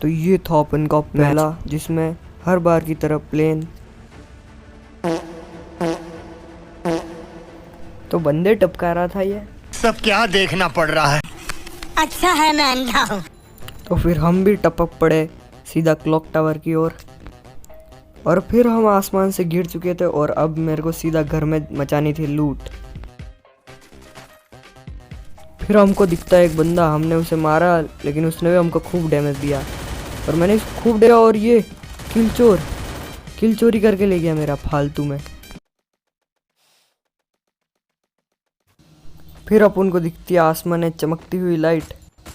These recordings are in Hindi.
तो ये था अपन का पहला, जिसमें हर बार की तरह प्लेन। तो बंदे टपका रहा था ये सब क्या देखना पड़ रहा है। अच्छा है मैं अंधा हूँ। तो फिर हम भी टपक पड़े सीधा क्लॉक टावर की ओर, और फिर हम आसमान से गिर चुके थे और अब मेरे को सीधा घर में मचानी थी लूट। फिर हमको दिखता है एक बंदा, हमने उसे मारा लेकिन उसने भी हमको खूब डैमेज दिया और मैंने इसको खूब दिया और ये किल चोरी करके ले गया मेरा फालतू में। फिर अपन को दिखती है आसमान में चमकती हुई लाइट,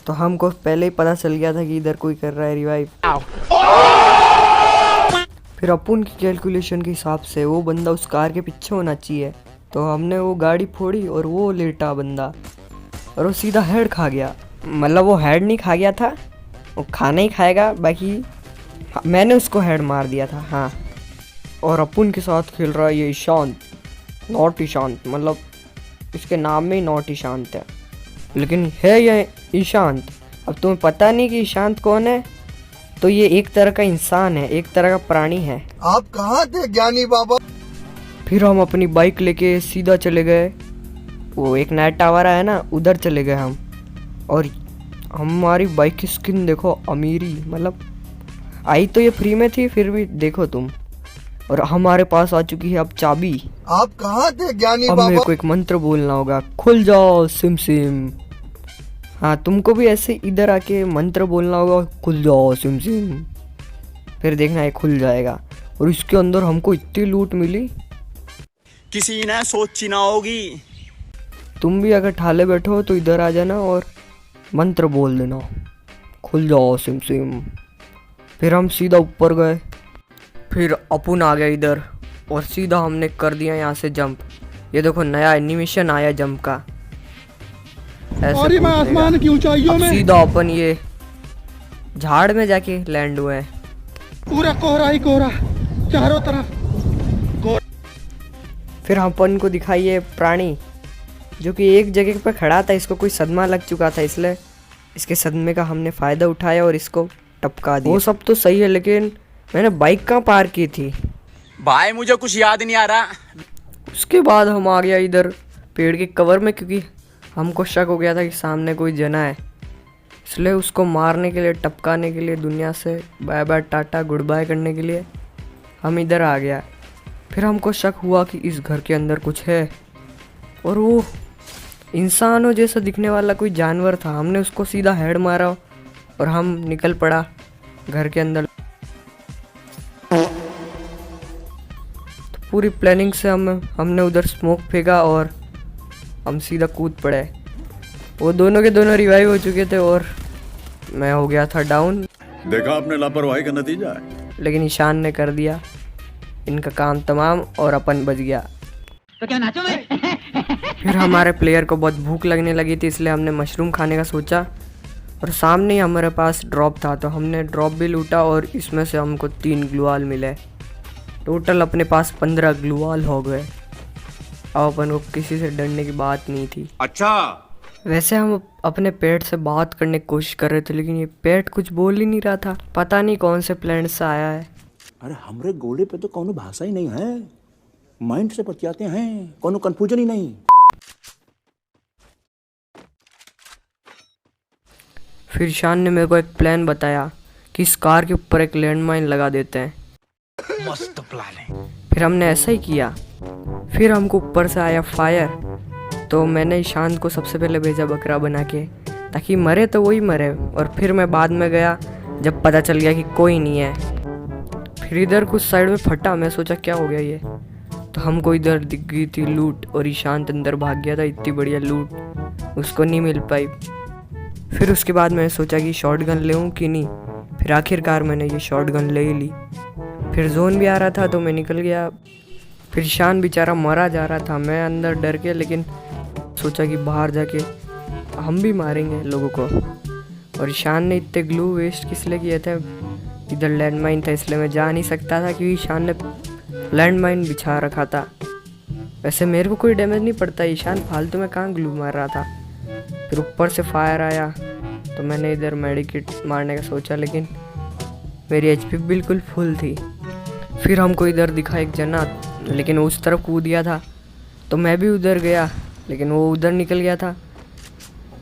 तो हमको पहले ही पता चल गया था कि इधर कोई कर रहा है रिवाइव। फिर अपन की कैलकुलेशन के हिसाब से वो बंदा उस कार के पीछे होना चाहिए, तो हमने वो गाड़ी फोड़ी और वो लेटा बंदा और वो सीधा हेड खा गया। मतलब वो हेड नहीं खा गया था, वो खाना ही खाएगा, बाकी मैंने उसको हेड मार दिया था। हाँ, और अपन के साथ खेल रहा है ये ईशांत, नॉट ईशांत, मतलब इसके नाम में ही नॉट ईशांत है, लेकिन है ये ईशांत। अब तुम्हें पता नहीं कि ईशांत कौन है, तो ये एक तरह का इंसान है, एक तरह का प्राणी है। आप कहाँ थे ज्ञानी बाबा। फिर हम अपनी बाइक लेके सीधा चले गए, वो एक नाइट टावर है ना, उधर चले गए हम। और हमारी बाइक की स्किन देखो, अमीरी, मतलब आई तो ये फ्री में थी, फिर भी देखो तुम। और हमारे पास आ चुकी है अब चाबी। आप कहाँ थे ज्ञानी अब बाबा। मेरे को एक मंत्र बोलना होगा, खुल जाओ सिम सिम। हाँ, तुमको भी ऐसे इधर आके मंत्र बोलना होगा, खुल जाओ सिम सिम। फिर देखना है खुल जाएगा। और इसके अंदर हमको इतनी लूट मिली, किसी ने सोची ना होगी। तुम भी अगर ठाले बैठो तो इधर आ जाना और मंत्र बोल देना, खुल जाओ सिम सिम। फिर हम सीधा ऊपर गए, फिर अपुन आ गया इधर और सीधा हमने कर दिया यहाँ से जंप। ये देखो नया एनिमेशन आया जंप का, और मैं आसमान की ऊंचाइयों में सीधा अपन ये झाड़ में जाके लैंड हुए हैं। पूरा कोहरा ही कोहरा चारों तरफ। फिर अपन को दिखाइए प्राणी जो कि एक जगह पर खड़ा था, इसको कोई सदमा लग चुका था, इसलिए इसके सदमे का हमने फ़ायदा उठाया और इसको टपका दिया। वो सब तो सही है, लेकिन मैंने बाइक कहाँ पार की थी भाई, मुझे कुछ याद नहीं आ रहा। उसके बाद हम आ गया इधर पेड़ के कवर में, क्योंकि हमको शक हो गया था कि सामने कोई जना है, इसलिए उसको मारने के लिए, टपकाने के लिए, दुनिया से bye bye tata goodbye करने के लिए हम इधर आ गया। फिर हमको शक हुआ कि इस घर के अंदर कुछ है, और वो इंसानों जैसा दिखने वाला कोई जानवर था। हमने उसको सीधा हेड मारा और हम निकल पड़ा घर के अंदर। तो पूरी प्लानिंग से हमने उधर स्मोक फेंका और हम सीधा कूद पड़े। वो दोनों के दोनों रिवाइव हो चुके थे और मैं हो गया था डाउन। देखा आपने लापरवाही का नतीजा है। लेकिन ईशान ने कर दिया इनका काम तमाम और अपन बच गया। तो क्या नाचो मैं? फिर हमारे प्लेयर को बहुत भूख लगने लगी थी, इसलिए हमने मशरूम खाने का सोचा, और सामने ही हमारे पास ड्रॉप था, तो हमने ड्रॉप भी लूटा और इसमें से हमको 3 ग्लूवाल मिले। टोटल अपने पास 15 ग्लूवाल हो गए। अब अपन को किसी से डरने की बात नहीं थी। अच्छा, वैसे हम अपने पेट से बात करने की कोशिश कर रहे थे, लेकिन ये पेट कुछ बोल ही नहीं रहा था। पता नहीं कौन से प्लेनेट से आया है। अरे हमरे गोले पे तो कोनो भाषा ही नहीं है, माइंड से बतियाते हैं, कोनो कंफ्यूजन ही नहीं। फिर ईशान ने मेरे को एक प्लान बताया कि इस कार के ऊपर एक लैंडमाइन लगा देते हैं। मस्त प्लान है। फिर हमने ऐसा ही किया। फिर हमको ऊपर से आया फायर, तो मैंने ईशान को सबसे पहले भेजा बकरा बना के, ताकि मरे तो वही मरे। और फिर मैं बाद में गया जब पता चल गया कि कोई नहीं है। फिर इधर कुछ साइड में फटा, मैं सोचा क्या हो गया ये, तो हमको इधर दिख गई थी लूट और ईशान अंदर भाग गया था। इतनी बढ़िया लूट उसको नहीं मिल पाई। फिर उसके बाद मैंने सोचा कि शॉटगन लेऊं कि नहीं, फिर आखिरकार मैंने ये शॉटगन ले ही ली। फिर जोन भी आ रहा था तो मैं निकल गया। फिर ईशान बेचारा मरा जा रहा था, मैं अंदर डर के, लेकिन सोचा कि बाहर जाके हम भी मारेंगे लोगों को। और ईशान ने इतने ग्लू वेस्ट किस लिए किए थे, इधर लैंडमाइन था इसलिए मैं जा नहीं सकता था, क्योंकि ईशान ने लैंडमाइन बिछा रखा था। वैसे मेरे को कोई डैमेज नहीं पड़ता, ईशान फालतू में कहाँ ग्लू मार रहा था। फिर ऊपर से फायर आया तो मैंने इधर मेडिकेट मारने का सोचा, लेकिन मेरी एचपी बिल्कुल फुल थी। फिर हमको इधर दिखा एक जना, लेकिन वो उस तरफ कूद गया था, तो मैं भी उधर गया, लेकिन वो उधर निकल गया था।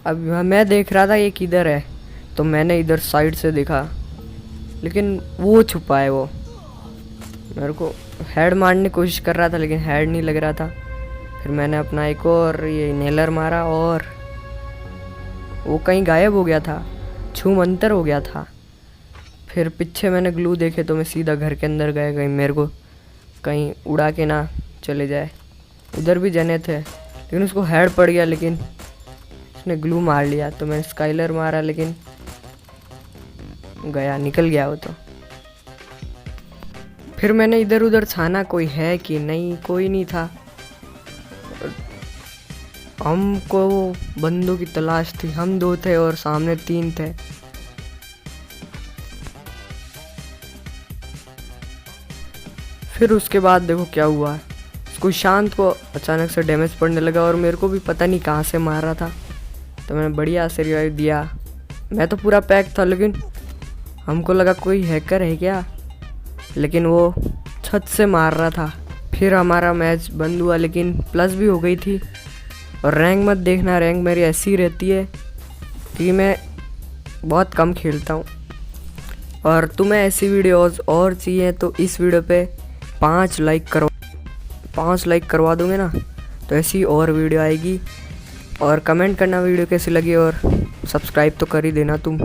अब मैं देख रहा था ये किधर है, तो मैंने इधर साइड से देखा, लेकिन वो छुपा है। वो मेरे को हेड मारने की कोशिश कर रहा था, लेकिन हेड नहीं लग रहा था। फिर मैंने अपना एक और ये इनहेलर मारा और वो कहीं गायब हो गया था, छूमंतर हो गया था। फिर पीछे मैंने ग्लू देखे तो मैं सीधा घर के अंदर गया, कहीं मेरे को कहीं उड़ा के ना चले जाए। उधर भी जने थे, लेकिन उसको हेड पड़ गया, लेकिन उसने ग्लू मार लिया। तो मैंने स्काइलर मारा, लेकिन गया, निकल गया वो तो। फिर मैंने इधर उधर छाना कोई है कि नहीं, कोई नहीं था। हमको बंदों की तलाश थी, हम 2 थे और सामने 3 थे। फिर उसके बाद देखो क्या हुआ, उसको शांत को अचानक से डैमेज पड़ने लगा और मेरे को भी पता नहीं कहाँ से मार रहा था। तो मैंने बढ़िया से रिवाइव दिया। मैं तो पूरा पैक था, लेकिन हमको लगा कोई हैकर है क्या, लेकिन वो छत से मार रहा था। फिर हमारा मैच बंद हुआ, लेकिन प्लस भी हो गई थी। और रैंक मत देखना, रैंक मेरी ऐसी रहती है कि मैं बहुत कम खेलता हूँ। और तुम्हें ऐसी वीडियोस और चाहिए तो इस वीडियो पे 5 लाइक करवा दोगे ना, तो ऐसी और वीडियो आएगी। और कमेंट करना वीडियो कैसी लगी, और सब्सक्राइब तो कर ही देना तुम।